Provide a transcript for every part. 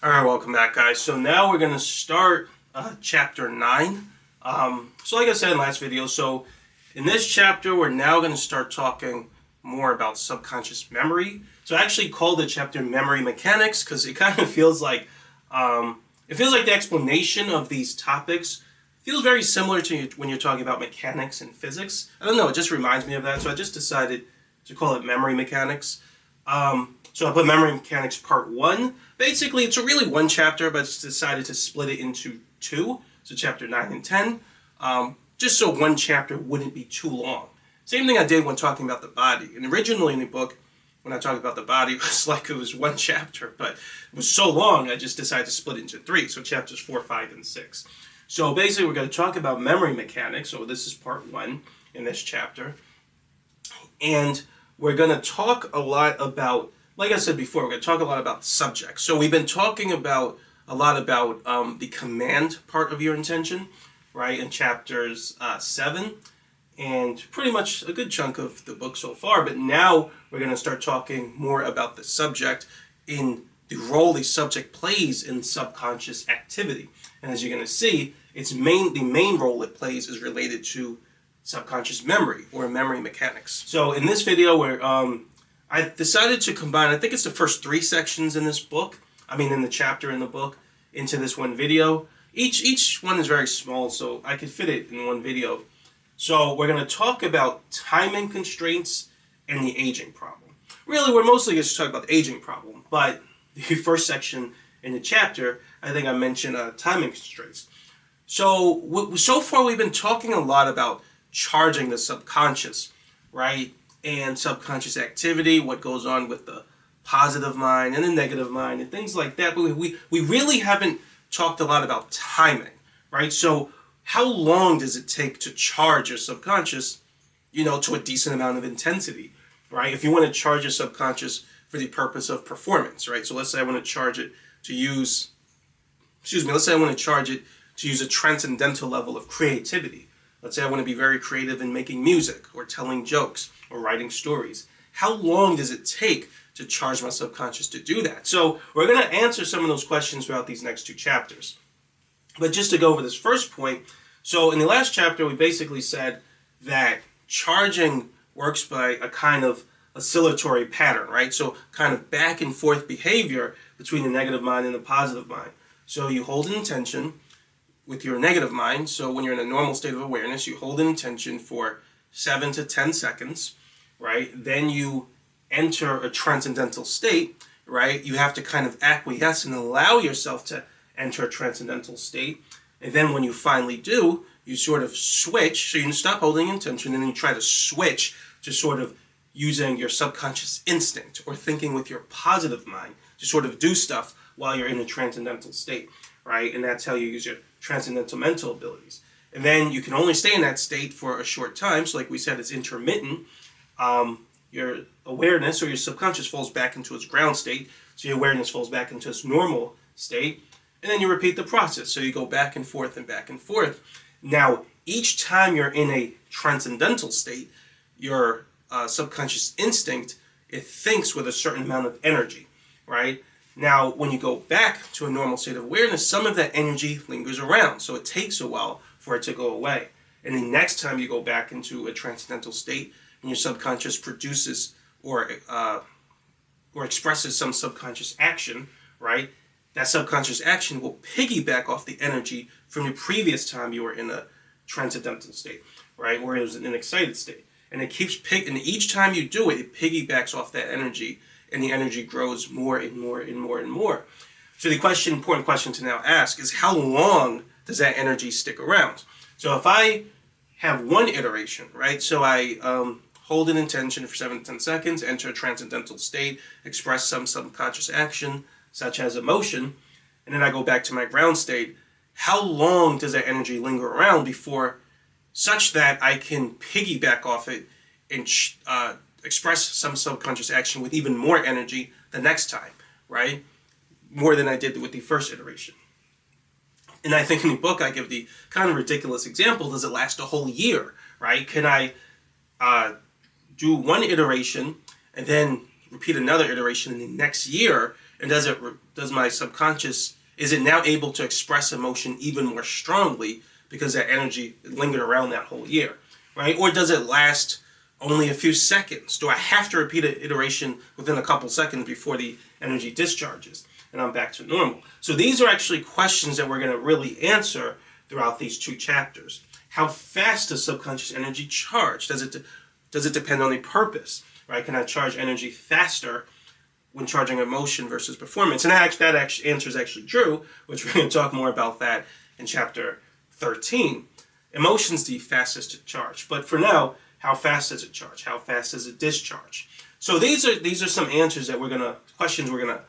Alright, welcome back, guys. So now we're going to start chapter 9. So like I said in last video, so in this chapter, we're now going to start talking more about subconscious memory. So I actually called the chapter Memory Mechanics because it kind of feels like, the explanation of these topics feels very similar to when you're talking about mechanics and physics. I don't know, it just reminds me of that, so I just decided to call it Memory Mechanics. So I put Memory Mechanics Part 1. Basically, it's really one chapter, but I just decided to split it into two. So chapter 9 and 10. Just so one chapter wouldn't be too long. Same thing I did when talking about the body. And originally in the book, when I talked about the body, it was like it was one chapter. But it was so long, I just decided to split it into three. So chapters 4, 5, and 6. So basically, we're going to talk about memory mechanics. So this is part 1 in this chapter. And we're going to talk a lot about, like I said before, we're going to talk a lot about subjects. So we've been talking a lot about the command part of your intention, right, in chapters 7, and pretty much a good chunk of the book so far. But now we're going to start talking more about the subject in the role the subject plays in subconscious activity. And as you're going to see, the main role it plays is related to subconscious memory or memory mechanics. So in this video, I decided to combine, I think it's the first 3 sections in this book, in the chapter in the book, into this one video. Each one is very small, so I could fit it in one video. So we're going to talk about timing constraints and the aging problem. Really, we're mostly going to talk about the aging problem, but the first section in the chapter, I think I mentioned timing constraints. So far we've been talking a lot about charging the subconscious, right? And subconscious activity, what goes on with the positive mind and the negative mind and things like that. But we really haven't talked a lot about timing, right? So how long does it take to charge your subconscious, to a decent amount of intensity, right? If you want to charge your subconscious for the purpose of performance, right? So let's say I want to charge it to use, let's say I want to charge it to use a transcendental level of creativity. Let's say I want to be very creative in making music or telling jokes or writing stories. How long does it take to charge my subconscious to do that? So we're going to answer some of those questions throughout these next 2 chapters. But just to go over this first point, so in the last chapter, we basically said that charging works by a kind of oscillatory pattern, right? So kind of back and forth behavior between the negative mind and the positive mind. So you hold an intention with your negative mind. So when you're in a normal state of awareness, you hold an intention for 7 to 10 seconds, right? Then you enter a transcendental state, right? You have to kind of acquiesce and allow yourself to enter a transcendental state. And then when you finally do, you sort of switch. So you stop holding intention and then you try to switch to sort of using your subconscious instinct or thinking with your positive mind to sort of do stuff while you're in a transcendental state, right? And that's how you use your transcendental mental abilities. And then you can only stay in that state for a short time. So like we said, it's intermittent. Your awareness or your subconscious falls back into its ground state. So your awareness falls back into its normal state. And then you repeat the process. So you go back and forth and back and forth. Now, each time you're in a transcendental state, your subconscious instinct, it thinks with a certain amount of energy, right? Now, when you go back to a normal state of awareness, some of that energy lingers around. So it takes a while for it to go away. And the next time you go back into a transcendental state, and your subconscious produces or expresses some subconscious action, right? That subconscious action will piggyback off the energy from the previous time you were in a transcendental state, right? Where it was in an excited state. And it keeps and each time you do it, it piggybacks off that energy, and the energy grows more and more and more and more. So the important question to now ask is, how long does that energy stick around? So if I have one iteration, right? So I hold an intention for 7 to 10 seconds, enter a transcendental state, express some subconscious action, such as emotion, and then I go back to my ground state. How long does that energy linger around before such that I can piggyback off it and express some subconscious action with even more energy the next time, right? More than I did with the first iteration. And I think in the book I give the kind of ridiculous example, does it last a whole year, right? Can I do one iteration and then repeat another iteration in the next year And does my subconscious, is it now able to express emotion even more strongly because that energy lingered around that whole year, right? Or does it last only a few seconds? Do I have to repeat an iteration within a couple seconds before the energy discharges and I'm back to normal? So these are actually questions that we're going to really answer throughout these 2 chapters. How fast does subconscious energy charge? Does it depend on the purpose, right? Can I charge energy faster when charging emotion versus performance? And that answer is actually true, which we're going to talk more about that in chapter 13. Emotion's the fastest to charge. But for now, how fast does it charge? How fast does it discharge? So these are some answers that questions we're gonna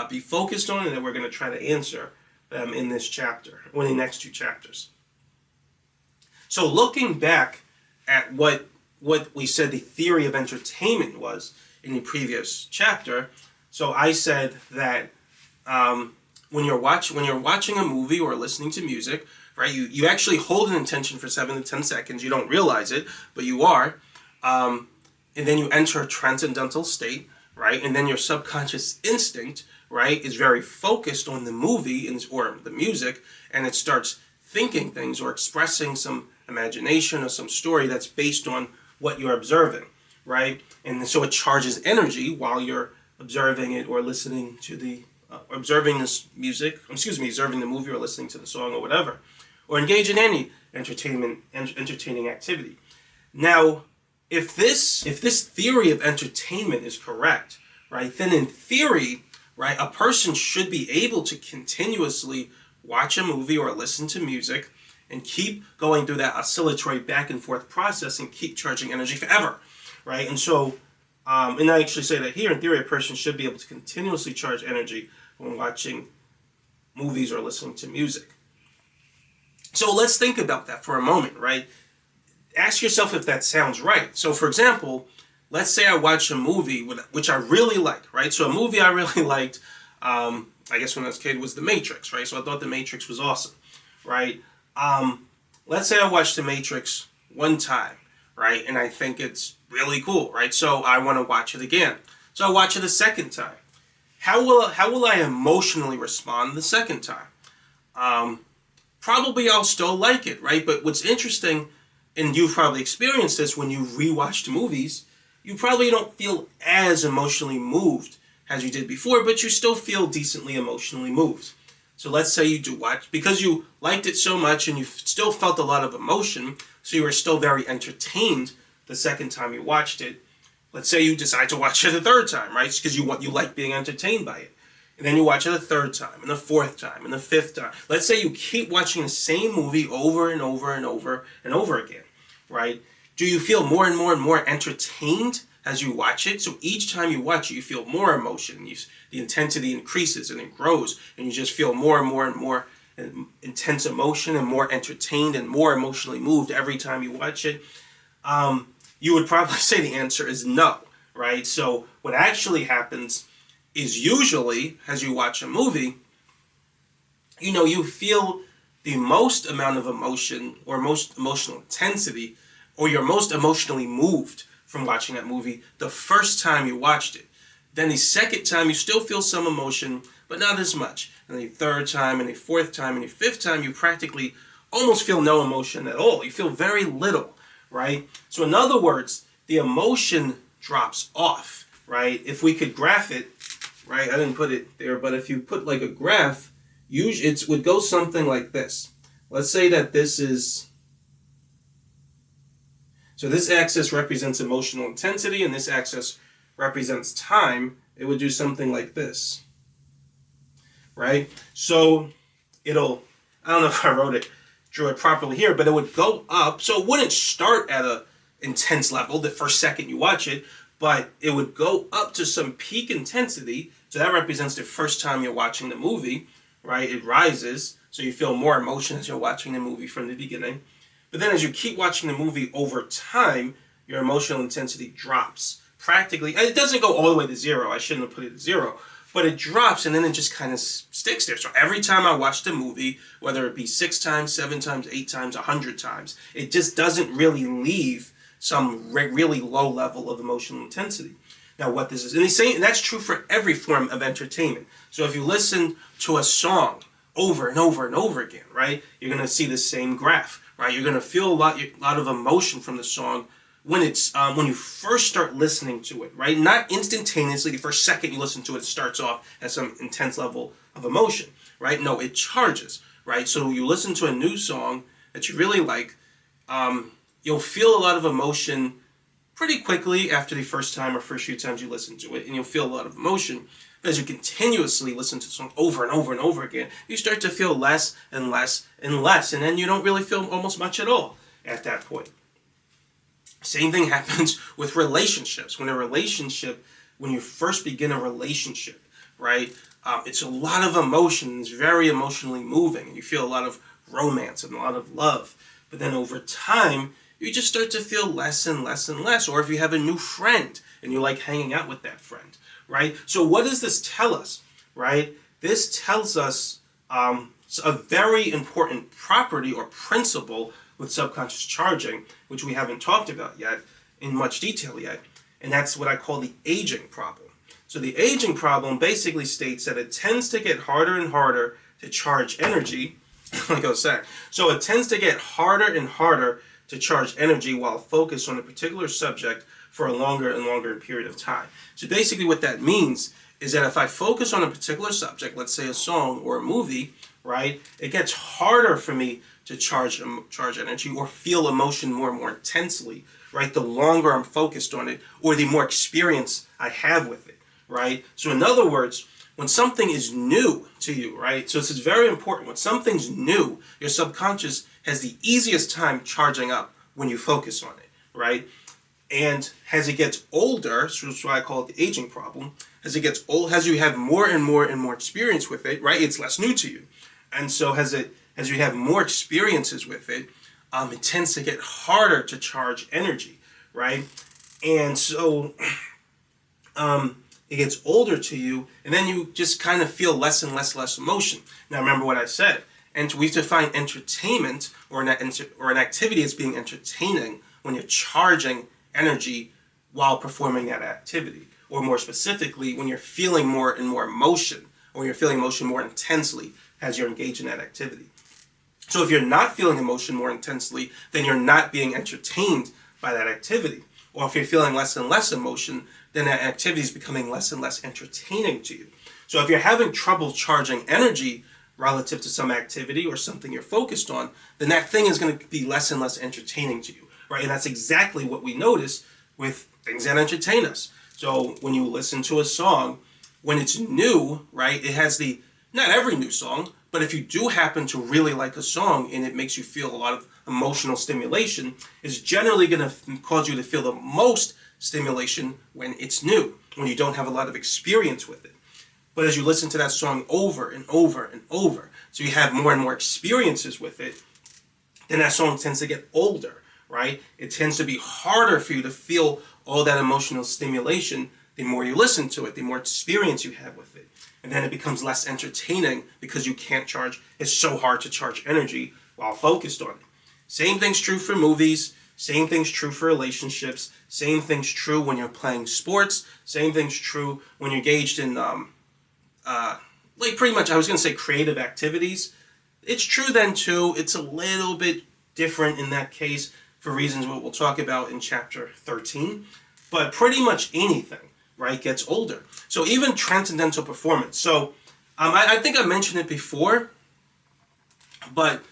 be focused on and that we're gonna try to answer in this chapter, or in the next 2 chapters. So looking back at what we said the theory of entertainment was in the previous chapter, so I said that when you're watching a movie or listening to music, right, you actually hold an intention for 7 to 10 seconds. You don't realize it, but you are. And then you enter a transcendental state, right? And then your subconscious instinct, right, is very focused on the movie or the music, and it starts thinking things or expressing some imagination or some story that's based on what you're observing, right? And so it charges energy while you're observing it or listening to observing this music, observing the movie or listening to the song or whatever, or engage in any entertaining activity. Now, if this theory of entertainment is correct, right, then in theory, right, a person should be able to continuously watch a movie or listen to music and keep going through that oscillatory back and forth process and keep charging energy forever, right? And so, and I actually say that here, in theory, a person should be able to continuously charge energy when watching movies or listening to music. So let's think about that for a moment, right? Ask yourself if that sounds right. So for example, let's say I watch a movie which I really like, right? So a movie I really liked, I guess when I was a kid, was The Matrix, right? So I thought The Matrix was awesome, right? Let's say I watched The Matrix one time, right? And I think it's really cool, right? So I want to watch it again. So I watch it a second time. How will I emotionally respond the second time? Probably I'll still like it, right? But what's interesting, and you've probably experienced this when you rewatched movies, you probably don't feel as emotionally moved as you did before, but you still feel decently emotionally moved. So let's say you do watch, because you liked it so much and you still felt a lot of emotion, so you were still very entertained the second time you watched it. Let's say you decide to watch it a third time, right? Because you like being entertained by it. And then you watch it a third time, and a fourth time, and a fifth time. Let's say you keep watching the same movie over and over and over and over again, right? Do you feel more and more and more entertained as you watch it? So each time you watch it, you feel more emotion. The intensity increases and it grows, and you just feel more and more and more intense emotion and more entertained and more emotionally moved every time you watch it. You would probably say the answer is no, right? So what actually happens is usually, as you watch a movie, you feel the most amount of emotion or most emotional intensity, or you're most emotionally moved from watching that movie the first time you watched it. Then the second time you still feel some emotion, but not as much. And the third time, and the fourth time, and the fifth time, you practically almost feel no emotion at all. You feel very little, right? So in other words, the emotion drops off, right? If we could graph it, right? I didn't put it there, but if you put like a graph, usually it would go something like this. Let's say that so this axis represents emotional intensity and this axis represents time. It would do something like this, right? So I don't know if I drew it properly here, but it would go up. So it wouldn't start at a intense level the first second you watch it, but it would go up to some peak intensity. So that represents the first time you're watching the movie, right? It rises, so you feel more emotion as you're watching the movie from the beginning. But then as you keep watching the movie over time, your emotional intensity drops. Practically, it doesn't go all the way to zero. I shouldn't have put it at zero. But it drops, and then it just kind of sticks there. So every time I watch the movie, whether it be 6 times, 7 times, 8 times, 100 times, it just doesn't really leave some really low level of emotional intensity. Now, what this is, and that's true for every form of entertainment. So if you listen to a song over and over and over again, right, you're going to see the same graph, right? You're going to feel a lot of emotion from the song when when you first start listening to it, right? Not instantaneously. The first second you listen to it, it starts off at some intense level of emotion, right? No, it charges, right? So you listen to a new song that you really like, you'll feel a lot of emotion pretty quickly after the first time or first few times you listen to it, and you'll feel a lot of emotion. But as you continuously listen to the song over and over and over again, you start to feel less and less and less, and then you don't really feel almost much at all at that point. Same thing happens with relationships. When you first begin a relationship, right, it's a lot of emotion. It's very emotionally moving, and you feel a lot of romance and a lot of love. But then over time, you just start to feel less and less and less. Or if you have a new friend and you like hanging out with that friend, right? So what does this tell us, right? This tells us a very important property or principle with subconscious charging, which we haven't talked about yet in much detail yet, and that's what I call the aging problem. So the aging problem basically states that it tends to get harder and harder to charge energy, like I was saying. So it tends to get harder and harder to charge energy while focused on a particular subject for a longer and longer period of time. So basically what that means is that if I focus on a particular subject, let's say a song or a movie, right, it gets harder for me to charge energy or feel emotion more and more intensely, right, the longer I'm focused on it or the more experience I have with it, right? So in other words, when something is new to you, right, so this is very important. When something's new, your subconscious has the easiest time charging up when you focus on it, right? And as it gets older, so that's why I call it the aging problem, as it gets old, as you have more and more and more experience with it, right, it's less new to you. And so as you have more experiences with it, it tends to get harder to charge energy, right? And so it gets older to you, and then you just kind of feel less and less emotion. Now remember what I said. And we've defined entertainment or an activity as being entertaining when you're charging energy while performing that activity. Or more specifically, when you're feeling more and more emotion, or you're feeling emotion more intensely as you're engaged in that activity. So if you're not feeling emotion more intensely, then you're not being entertained by that activity. Or if you're feeling less and less emotion, then that activity is becoming less and less entertaining to you. So if you're having trouble charging energy relative to some activity or something you're focused on, then that thing is going to be less and less entertaining to you, right? And that's exactly what we notice with things that entertain us. So when you listen to a song, when it's new, right, it has not every new song, but if you do happen to really like a song and it makes you feel a lot of emotional stimulation, it's generally going to cause you to feel the most stimulation when it's new, when you don't have a lot of experience with it. But as you listen to that song over and over and over, so you have more and more experiences with it, then that song tends to get older, right? It tends to be harder for you to feel all that emotional stimulation the more you listen to it, the more experience you have with it. And then it becomes less entertaining because you can't charge. It's so hard to charge energy while focused on it. Same thing's true for movies. Same thing's true for relationships. Same thing's true when you're playing sports. Same thing's true when you're engaged in, pretty much, I was going to say creative activities. It's true then too. It's a little bit different in that case for reasons what we'll talk about in chapter 13. But pretty much anything, right, gets older. So even transcendental performance. So I think I mentioned it before, but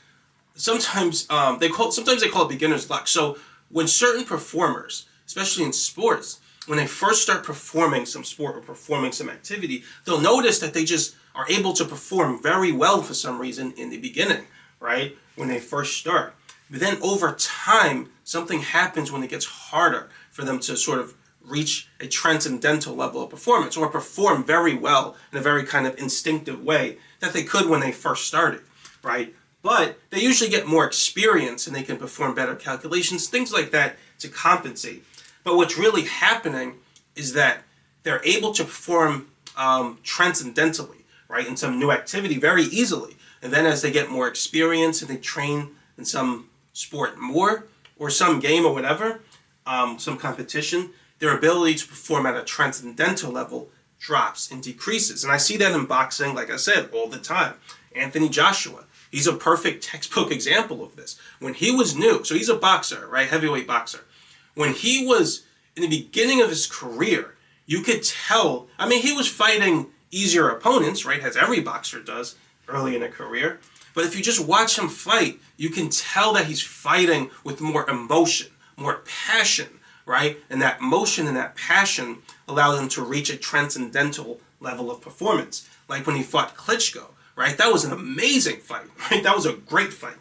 sometimes they call it beginner's luck. So when certain performers, especially in sports, when they first start performing some sport or performing some activity, they'll notice that they just are able to perform very well for some reason in the beginning, right, when they first start. But then over time, something happens when it gets harder for them to sort of reach a transcendental level of performance or perform very well in a very kind of instinctive way that they could when they first started, right? But they usually get more experience and they can perform better calculations, things like that to compensate. But what's really happening is that they're able to perform transcendentally, right, in some new activity very easily. And then as they get more experience and they train in some sport more or some game or whatever, some competition, their ability to perform at a transcendental level drops and decreases. And I see that in boxing, like I said, all the time. Anthony Joshua, he's a perfect textbook example of this. When he was new, so he's a boxer, right? Heavyweight boxer. When he was in the beginning of his career, you could tell, I mean, he was fighting easier opponents, right? As every boxer does early in a career. But if you just watch him fight, you can tell that he's fighting with more emotion, more passion, right? And that motion and that passion allowed him to reach a transcendental level of performance. Like when he fought Klitschko, right? That was an amazing fight, right? That was a great fight.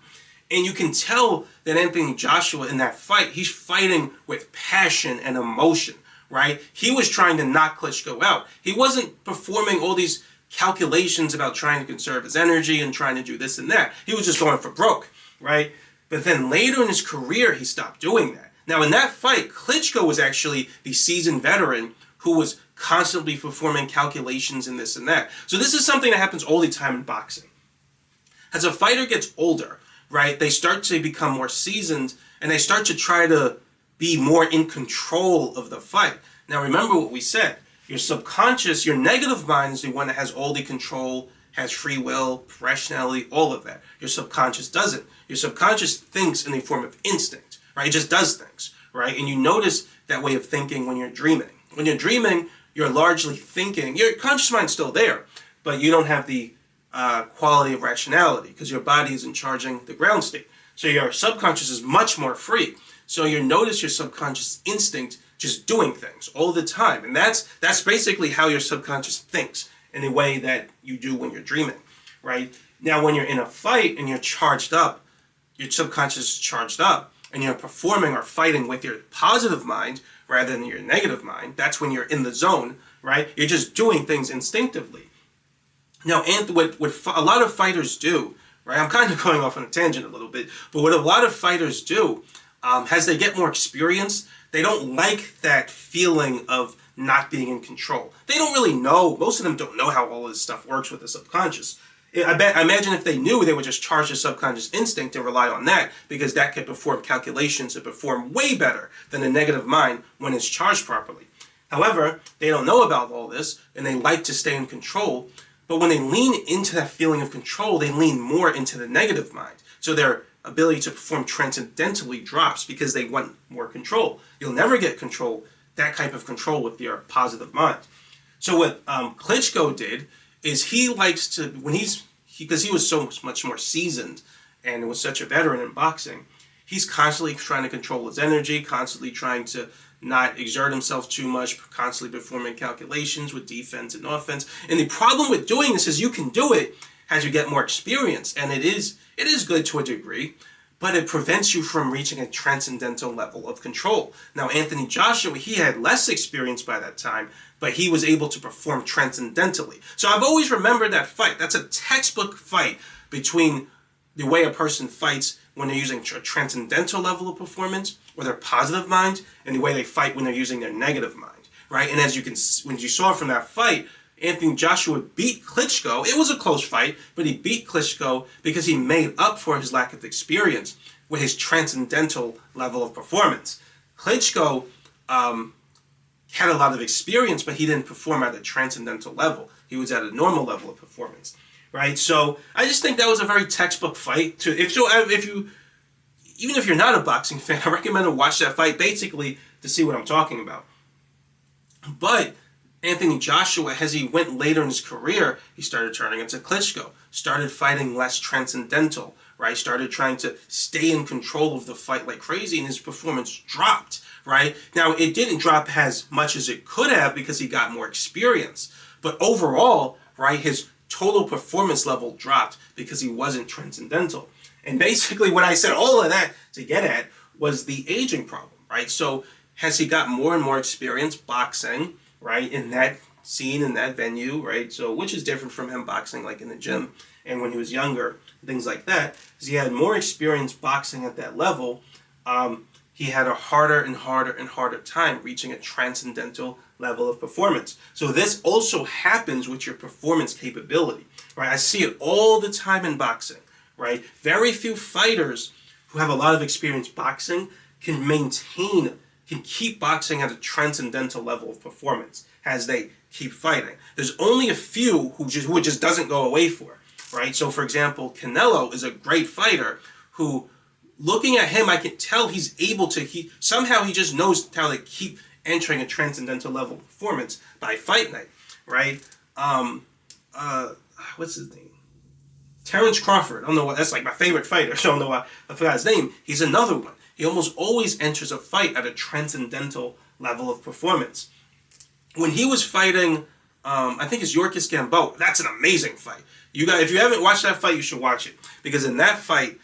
And you can tell that Anthony Joshua in that fight, he's fighting with passion and emotion, right? He was trying to knock Klitschko out. He wasn't performing all these calculations about trying to conserve his energy and trying to do this and that. He was just going for broke, right? But then later in his career, he stopped doing that. Now in that fight, Klitschko was actually the seasoned veteran who was constantly performing calculations and this and that. So this is something that happens all the time in boxing. As a fighter gets older, right, they start to become more seasoned and they start to try to be more in control of the fight. Now remember what we said. Your subconscious, your negative mind is the one that has all the control, has free will, rationality, all of that. Your subconscious doesn't. Your subconscious thinks in the form of instinct, right? It just does things, right? And you notice that way of thinking when you're dreaming. When you're dreaming, you're largely thinking, your conscious mind's still there, but you don't have the quality of rationality because your body isn't charging the ground state. So your subconscious is much more free. So you notice your subconscious instinct just doing things all the time. And that's basically how your subconscious thinks in a way that you do when you're dreaming, right? Now, when you're in a fight and you're charged up, your subconscious is charged up, and you're performing or fighting with your positive mind rather than your negative mind, that's when you're in the zone, right? You're just doing things instinctively. Now, what a lot of fighters do, right? I'm kind of going off on a tangent a little bit, but what a lot of fighters do, as they get more experience, they don't like that feeling of not being in control. They don't really know, most of them don't know how all this stuff works with the subconscious. I imagine if they knew, they would just charge their subconscious instinct and rely on that because that could perform calculations and perform way better than the negative mind when it's charged properly. However, they don't know about all this and they like to stay in control. But when they lean into that feeling of control, they lean more into the negative mind. So their ability to perform transcendentally drops because they want more control. You'll never get control, that type of control with your positive mind. So what Klitschko did is he likes to, because he was so much more seasoned and was such a veteran in boxing, he's constantly trying to control his energy, constantly trying to not exert himself too much, constantly performing calculations with defense and offense. And the problem with doing this is you can do it as you get more experience, and it is good to a degree, but it prevents you from reaching a transcendental level of control. Now, Anthony Joshua, he had less experience by that time, but he was able to perform transcendentally. So I've always remembered that fight. That's a textbook fight between the way a person fights when they're using a transcendental level of performance or their positive mind, and the way they fight when they're using their negative mind, right? And when you saw from that fight, Anthony Joshua beat Klitschko. It was a close fight, but he beat Klitschko because he made up for his lack of experience with his transcendental level of performance. Klitschko had a lot of experience, but he didn't perform at a transcendental level. He was at a normal level of performance, right? So I just think that was a very textbook fight. Even if you're not a boxing fan, I recommend to watch that fight basically to see what I'm talking about. But Anthony Joshua, as he went later in his career, he started turning into Klitschko, started fighting less transcendental, right? Started trying to stay in control of the fight like crazy, and his performance dropped, right? Now, it didn't drop as much as it could have because he got more experience. But overall, right, his total performance level dropped because he wasn't transcendental. And basically what I said all of that to get at was the aging problem, right? So as he got more and more experience boxing, right, in that scene, in that venue, right, so which is different from him boxing like in the gym and when he was younger, things like that, as he had more experience boxing at that level, he had a harder and harder and harder time reaching a transcendental level of performance. So this also happens with your performance capability, right? I see it all the time in boxing, right? Very few fighters who have a lot of experience boxing can maintain can keep boxing at a transcendental level of performance as they keep fighting. There's only a few who it just doesn't go away for, right? So, for example, Canelo is a great fighter who, looking at him, I can tell he's able to, somehow he just knows how to keep entering a transcendental level of performance by fight night, right? What's his name? Terrence Crawford. I don't know what, that's like my favorite fighter, so I don't know why I forgot his name. He's another one. He almost always enters a fight at a transcendental level of performance. When he was fighting, I think it's Yorkis Gamboa, that's an amazing fight. If you haven't watched that fight, you should watch it. Because in that fight,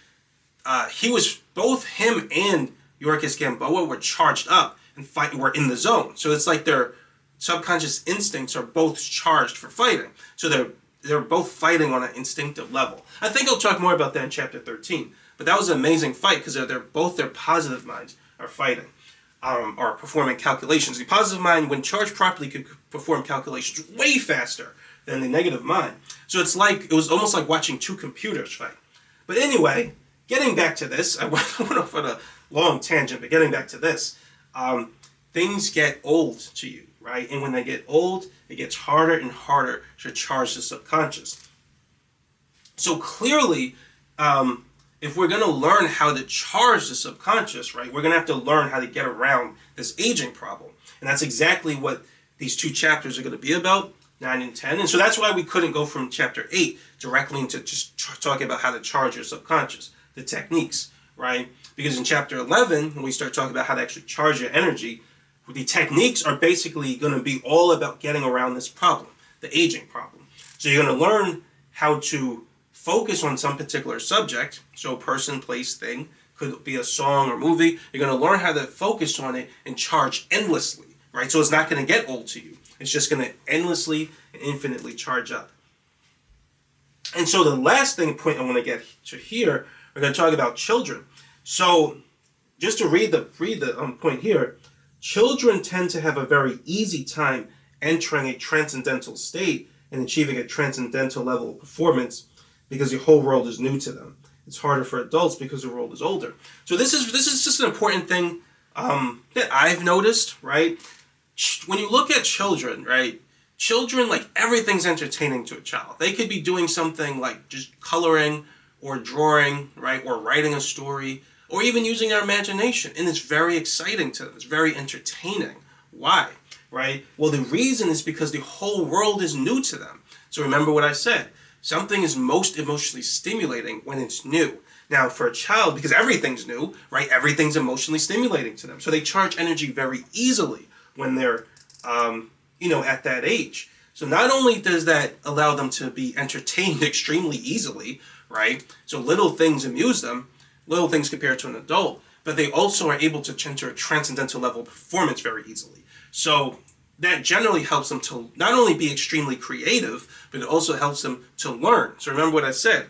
both him and Yorkis Gamboa were charged up and were in the zone. So it's like their subconscious instincts are both charged for fighting. So they're both fighting on an instinctive level. I think I'll talk more about that in chapter 13. But that was an amazing fight because both their positive minds are fighting, are performing calculations. The positive mind, when charged properly, could perform calculations way faster than the negative mind. So it was almost like watching two computers fight. But anyway, getting back to this, I went off on a long tangent, but getting back to this, things get old to you, right? And when they get old, it gets harder and harder to charge the subconscious. So clearly, if we're going to learn how to charge the subconscious, right, we're going to have to learn how to get around this aging problem. And that's exactly what these two chapters are going to be about, 9 and 10. And so that's why we couldn't go from chapter 8 directly into just talking about how to charge your subconscious, the techniques, right? Because in chapter 11, when we start talking about how to actually charge your energy, the techniques are basically going to be all about getting around this problem, the aging problem. So you're going to learn how to focus on some particular subject, so person, place, thing, could be a song or movie. You're going to learn how to focus on it and charge endlessly, right? So it's not going to get old to you. It's just going to endlessly and infinitely charge up. And so the last point I want to get to here, we're going to talk about children. So just to read the point here, children tend to have a very easy time entering a transcendental state and achieving a transcendental level of performance because the whole world is new to them. It's harder for adults because the world is older. So this is just an important thing that I've noticed, right? When you look at children, right? Children, like, everything's entertaining to a child. They could be doing something like just coloring or drawing, right? Or writing a story, or even using their imagination. And it's very exciting to them. It's very entertaining. Why? Right? Well, the reason is because the whole world is new to them. So remember what I said. Something is most emotionally stimulating when it's new. Now, for a child, because everything's new, right? Everything's emotionally stimulating to them. So they charge energy very easily when they're, at that age. So not only does that allow them to be entertained extremely easily, right? So little things amuse them, little things compared to an adult, but they also are able to enter a transcendental level of performance very easily. So that generally helps them to not only be extremely creative, but it also helps them to learn. So remember what I said.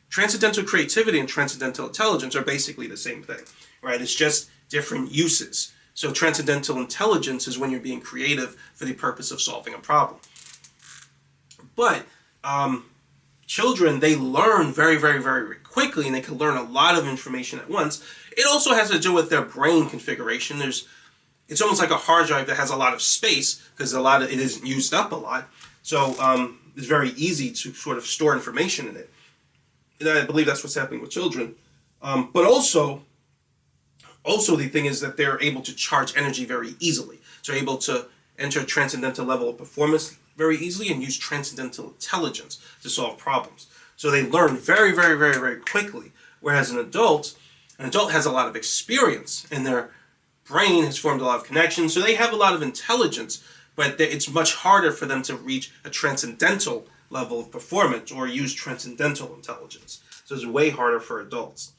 Transcendental creativity and transcendental intelligence are basically the same thing, right? It's just different uses. So transcendental intelligence is when you're being creative for the purpose of solving a problem. But children, they learn very, very, very quickly, and they can learn a lot of information at once. It also has to do with their brain configuration. It's almost like a hard drive that has a lot of space because it isn't used up a lot. So it's very easy to sort of store information in it. And I believe that's what's happening with children. But also the thing is that they're able to charge energy very easily. So they're able to enter a transcendental level of performance very easily and use transcendental intelligence to solve problems. So they learn very, very, very, very quickly. Whereas an adult has a lot of experience and their brain has formed a lot of connections. So they have a lot of intelligence, but it's much harder for them to reach a transcendental level of performance or use transcendental intelligence. So it's way harder for adults.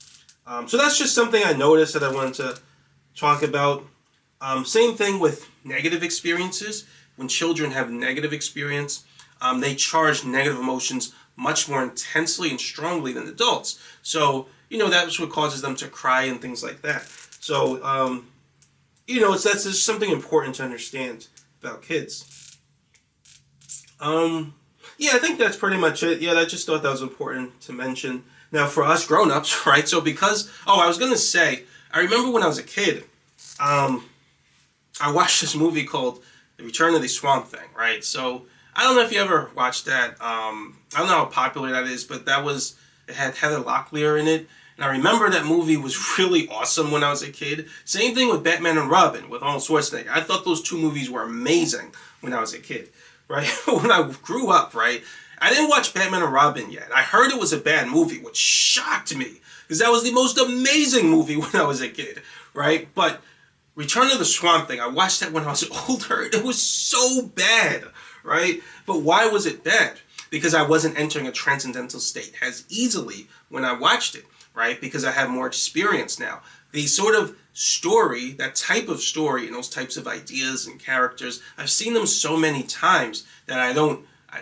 So that's just something I noticed that I wanted to talk about. Same thing with negative experiences. When children have negative experience, they charge negative emotions much more intensely and strongly than adults. So, that's what causes them to cry and things like that. So, that's just something important to understand about kids. I think that's pretty much it. Yeah, I just thought that was important to mention. Now, for us grown-ups, right? So I was going to say, I remember when I was a kid, I watched this movie called The Return of the Swamp Thing, right? So I don't know if you ever watched that. I don't know how popular that is, but it had Heather Locklear in it. And I remember that movie was really awesome when I was a kid. Same thing with Batman and Robin with Arnold Schwarzenegger. I thought those two movies were amazing when I was a kid, right? When I grew up, right? I didn't watch Batman and Robin yet. I heard it was a bad movie, which shocked me because that was the most amazing movie when I was a kid, right? But Return of the Swamp Thing, I watched that when I was older. It was so bad, right? But why was it bad? Because I wasn't entering a transcendental state as easily when I watched it, right? Because I have more experience now. The sort of story, that type of story and those types of ideas and characters, I've seen them so many times that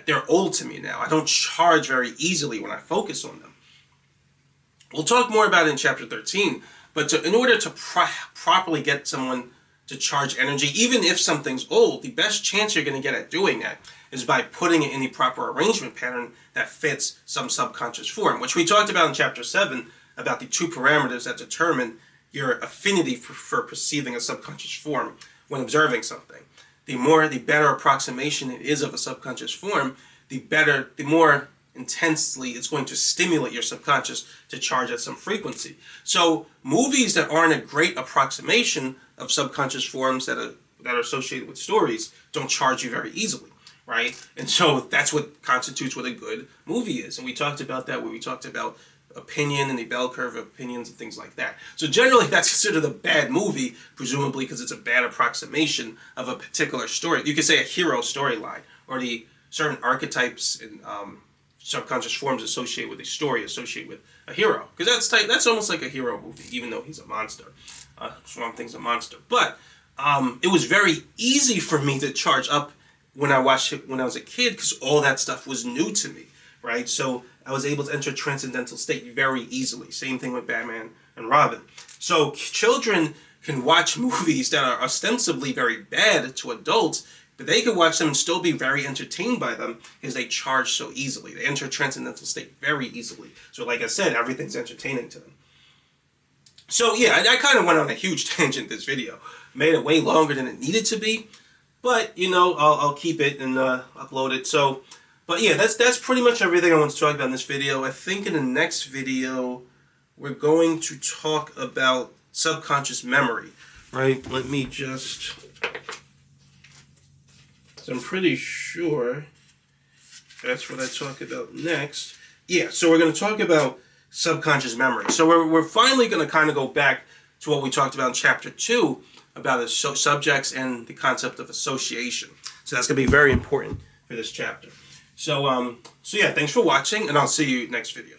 they're old to me now. I don't charge very easily when I focus on them. We'll talk more about it in chapter 13, but in order to properly get someone to charge energy, even if something's old, the best chance you're going to get at doing that is by putting it in the proper arrangement pattern that fits some subconscious form, which we talked about in chapter 7 about the two parameters that determine your affinity for perceiving a subconscious form when observing something. The better approximation it is of a subconscious form, the more intensely it's going to stimulate your subconscious to charge at some frequency. So movies that aren't a great approximation of subconscious forms that are associated with stories don't charge you very easily, right? And so that's what constitutes what a good movie is. And we talked about that when we talked about opinion and the bell curve of opinions and things like that. So generally that's considered a bad movie, presumably because it's a bad approximation of a particular story. You could say a hero storyline, or the certain archetypes and subconscious forms associated with a story, associated with a hero. Because that's almost like a hero movie, even though he's a monster. Swamp Thing's a monster. But it was very easy for me to charge up when I watched it when I was a kid, because all that stuff was new to me, right? So I was able to enter a transcendental state very easily. Same thing with Batman and Robin. So children can watch movies that are ostensibly very bad to adults, but they can watch them and still be very entertained by them because they charge so easily. They enter a transcendental state very easily. So like I said, everything's entertaining to them. So yeah, I kind of went on a huge tangent this video. Made it way longer than it needed to be. But, I'll keep it and upload it. So, but yeah, that's pretty much everything I want to talk about in this video. I think in the next video, we're going to talk about subconscious memory, right? Let me just... So I'm pretty sure that's what I talk about next. Yeah, so we're going to talk about subconscious memory. So we're finally going to kind of go back to what we talked about in chapter 2 about the subjects and the concept of association. So that's going to be very important for this chapter. So yeah, thanks for watching, and I'll see you next video.